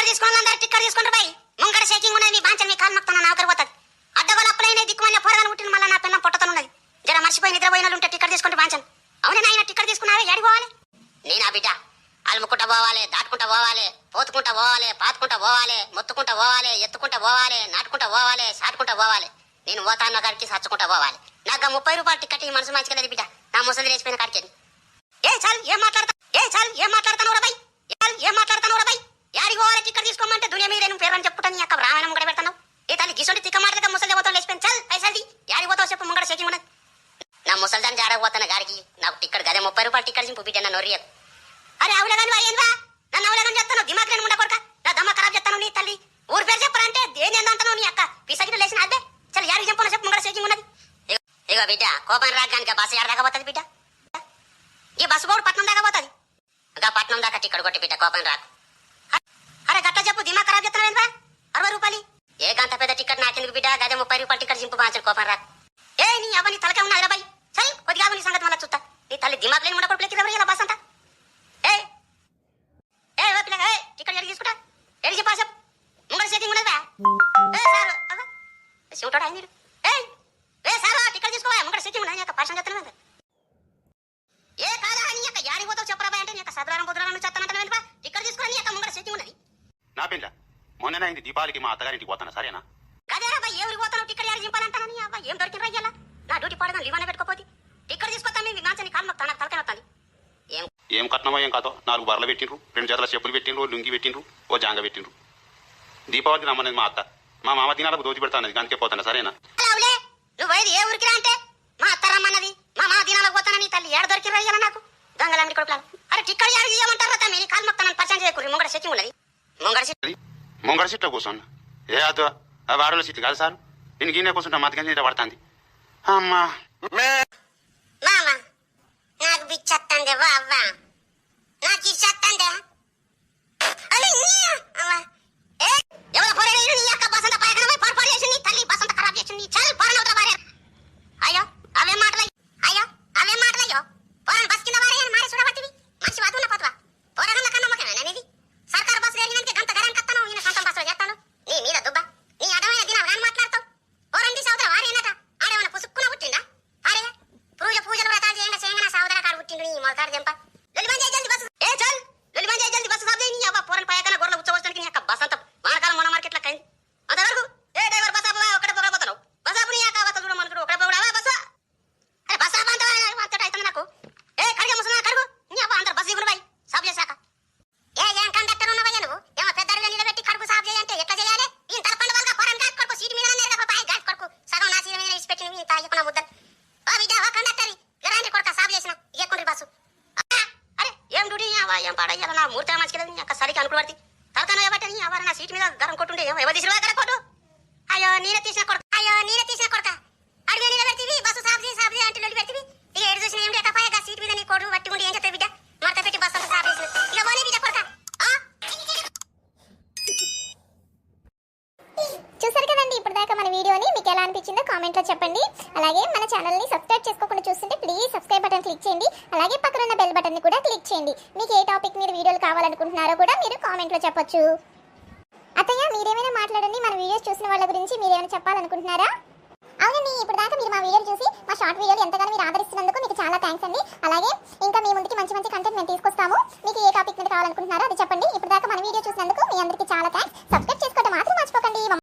Ticker తీసుకున్న అందరూ ticker తీసుకుంటారు బై. ముంగడ షేకింగ్ ఉన్నది, మీ బాంచన్ మీ కాలు మొక్కుతున్నా నౌకరు పోతుంది. అడ్డగోలు అప్పులైన దిక్కుమల్ల పోరగాలు పుట్టిన మళ్ళీ నా పిల్లం పొట్టతనున్నది. జర మర్చిపోయి నిద్రపోయిన ఉంటే టిక్కర్ తీసుకుంటే బాంచన్. అవునే నాయన టిక్కర్ తీసుకున్నావే, ఏడికి పోవాలి? నేనా బిడ్డ అలుముకుంటా పోవాలి, దాటుకుంటా పోవాలి, పోతుకుంటా పోవాలి, పాతుకుంటా పోవాలి, మొత్తుకుంటా పోవాలి, ఎత్తుకుంటా పోవాలి, నాటుకుంటా పోవాలి, సాటుకుంటా పోవాలి. నేను పోతాన్న కాడికి సచ్చుకుంటా పోవాలి. నాకు 30 రూపాయలు టికెట్ ఈ మనసు మంచిగా లేదు బిడ్డ. నా ముసలి వేసిపోయిన కాడికి ఏం మాట్లాడతాను రబాయ్, ఏం మాట్లాడతాను రబాయ్? యాడికి పోవాలి టికెట్ తీసుకోమంటే దునియా మీద నేను పేరు అని చెప్పుకుంటాను. నీ అక్క రామాయణం కూడా పెడతాను. ఏ తల్లి గిసొంటి తిక్క మాట్లాడితే ముసలి పోతాను లేచిపోయింది. చల్ పైసల్ది యాడికి పోతావు చెప్పు, ముంగడ షేకింగ్ ఉన్నది. నా ముసలి దాన్ని జాడకపోతాను గాడికి. నాకు టికెట్ గదే 30 రూపాయలు టికెట్ చింపు బిడ్డ నన్ను నొరియకు. అరే అవులగాని అయ్యిందా? నన్ను అవులగాని చెప్తాను, దిమాగ్ లేని ఉండ కొడక. నా దమ్మ ఖరాబ్ చెప్తాను. నీ తల్లి ఊరు పేరు చెప్పాలంటే దేని అంటాను. నీ అక్క పిసగిన లేచిన అదే. చల్ యాడికి చెప్పను చెప్పు, ముంగడ షేకింగ్ ఉన్నది. ఇగో బిడ్డ కోపం రాగానిక బస్సు ఏడ దాకా పోతుంది బిడ్డ? ఈ బస్సు కూడా పట్నం దాకా పోతుంది. ఇంకా పట్నం దాకా టికెట్ కొట్టి బిడ్డ కోపం రాకు. అరే గట్ల చెప్పు, దిమాగ్ ఖరాబ్ చెప్తాను ఏంటా? 60 రూపాయలు ఏ గంట పెద్ద టికెట్ నాకెందుకు బిడ్డ? గదే 30 రూపాయలు టికెట్ చింపు బాంచరు కోపం రాకు. ఏ నీ అవన్నీ తలకే ఉన్నది రాబాయ్. చల్ కొద్దిగా నీ సంగతి మళ్ళీ చూస్తా. నీ తల్లి దిమాగ్ లేని ఉండ కొడుకు ఇలా బస్ అంతా. టికెట్ ఎడికి తీసుకుంటా, ఎడికి పాస ముంగడ షేకింగ్ ఉన్నదా? శివుటాడు ఆయన సార్ టికెట్ తీసుకోవా, ముంగడ షేకింగ్ ఉన్నది. యొక్క పర్సన్ చెప్తాను ఏ కాదా అని యొక్క యాడి పోతావు చెప్పరాబాయ్ అంటే నీ యొక్క సదరారం బుద్ధులను చెప్తానంటే టికెట్ తీసుకుని నీ యొక్క ముంగడ షేకింగ్ ఉన్నది. నా పిల్ల మొన్నైంది దీపావళికి మా అత్తగారింటికి పోతాను సరేనా? అదే అబ్బాయి ఏ ఊరికి పోతాను టికెట్ యాడి చింపాలంటానని. అబ్బాయి ఏం దొరికిన రయ్యాలా? నా డ్యూటీ పడదాం లివానే పెట్టుకోపోతే టికెట్ తీసుకొస్తాను. మీ మాంచని కాలు మొత్తం నాకు తలకాయ వస్తుంది. ఏం కట్నమో ఏం కాదో 4 బర్రెలు పెట్టిండ్రు, 2 జతల చెప్పులు పెట్టిండ్రు, లుంగి పెట్టిండ్రు, ఓ జాంగ పెట్టిండ్రు. దీపావళికి రమ్మన్నది మా అత్త. మా మామ దినాలకు దోచి పెడతానది, అందుకే పోతాను సరేనా? నువ్వు వైద్య ఏ ఊరికి అంటే మా అత్త రమ్మన్నది, మా మామ దినాలకు పోతానని. తల్లి ఏడ దొరికిన రయ్యాలా నాకు దొంగలండి కొడుకులాను. అరే టికెట్ యాడికి ఇవ్వమంటారా తమ్మి? నీ కాలు మొత్తం నన్ను పరిచయం చేయకూడదు. ముంగడ షేకింగ్ ఉన్నది. ముంగడ సీట్లో కూర్చున్నా. ఏ అదో ఆ వాడల సీట్లు కాదు సార్. నేను గిన్నె కూర్చుంటా మతకంజ పడుతుంది. అమ్మా మామ నాకు బిచ్చత్తందే అవ్వ, నాకు ఇచ్చత్తందే. ఎవరో పొర నీ యొక్క బసంత పైన పొరపాటు చేసింది. తల్లి బసంత ఖరాబ్ చేసింది. చల్ పొరనవుతా భార్య. అయ్యో అవే మాటలయ్యో పొరను బస్ కింద భార్య అని మారి చూడబట్టివి. మంచి వాతున్న పతవా పొరగన్న కన్నా మొక్కనా అనేది? సర్కారు బస్సు జరిగినందుకే గంట గరం కత్తాను. ఈయన సొంతం బస్సులో చేస్తాను. నీ మీద దుబ్బ నీ అడమైన దిన అని మాట్లాడతావు. పొరండి సోదర వారేనట ఆడేమన్నా పుసుక్కున పుట్టిందా? అరే పూజలు వ్రతాలు చేయండి చేయంగా నా సోదర కాడు పుట్టిండు. నీ మొలకాడు దెంప జల్ది బస్సు జల్ది బస్సు సాబ్ చేయి. నీ అవ్వ పొరలు పైకన గొర్రెలు ఉచ్చవస్తానికి నీ యొక్క బస్ అంతా వానకాలం మొన్న మార్కెట్ లో కైంది. అంతవరకు ఏ డ్రైవర్ బస్ ఆపు ఒకటే పోగపోతావు. బస్ ఆపు నీ యొక్క అవత చూడ మనకు ఒకటే పోగడా బస్సు. అరే బస్ ఆపు అంత అవుతుంది నాకు. ఏ కడిగే ముసలి కడుగు నీ అవ్వ అందరు బస్సు ఇవ్వను బాయ్ సాబ్ చేశాక. ఏం కండక్టర్ ఉన్నవయ్యా నువ్వు? ఏమో పెద్ద నిలబెట్టి కడుగు సాబ్ చేయంటే ఎట్లా చేయాలి? ఈ తలపండు వాళ్ళ పొరం గాట్ కొడుకు సీటు మీద గాట్ కొడుకు సగం నా సీటు మీద ఇచ్చిపెట్టి నువ్వు తాగుకున్న ముద్దలు. ఓ బిడ్డ ఓ కండక్టర్ గరాండి కొడుక సాబ్ చేసిన ఇయ్యకుండ్రి బస్సు. అరే ఏం డ్యూటీ ఏం పాడయ్యాల నా మూర్తి మంచిగా నీ యొక్క సరికి అనుకుని తలకాయ బట్టి ఎవరు నా సీటు మీద గరం కొట్టుండే ఎవరు తీసిన గర కొట్టు. అయ్యో నేనే తీసిన కొడక అడిగే నిలబెడివి బస్సు సాబ్ చేయి అంటే నిలబెడివి. ఇక ఏడు చూసిన ఏం లేకపోయా సీటు మీద నీ కొడు పట్టి ఉండి ఏం చెప్తావు బిడ్డ? మడత పెట్టి బస్సు అంతా సాబ్ చేసిన ఇక పోనీ బిడ్డ కొడక. చూసారు కదండి ఇప్పటిదాకా మన వీడియోని. మీకు ఎలా అనిపించిందో కామెంట్లో చెప్పండి. అలాగే మన ఛానల్ని సబ్స్క్రైబ్ చేసుకోకుండా చూస్తుంటే ప్లీజ్ సబ్స్క్రైబ్ బటన్ క్లిక్ చేయండి. అలాగే పక్కన ఉన్న బెల్ బటన్ని కూడా క్లిక్ చేయండి. మీకు ఏ టాపిక్ మీద వీడియోలు కావాలనుకుంటున్నారో కూడా మీరు కామెంట్లో చెప్పొచ్చు. అత్తయ్య మీరేమైనా మాట్లాడండి. మన వీడియోస్ చూసిన వాళ్ళ గురించి మీరేమైనా చెప్పాలనుకుంటున్నారా? అవునండి ఇప్పటిదాకా మీరు మా వీడియోలు చూసి మా షార్ట్ వీడియోలు ఎంతగానో మీరు ఆదరిస్తున్నందుకు మీకు చాలా థ్యాంక్స్ అండి. అలాగే ఇంకా మీ ముందుకి మంచి మంచి కంటెంట్ మేము తీసుకొస్తాము. మీకు ఏ టాపిక్ మీద కావాలనుకుంటున్నారో అది చెప్పండి. ఇప్పటిదాకా మన వీడియో చూసినందుకు మీ అందరికీ చాలా థ్యాంక్స్. సబ్స్క్రైబ్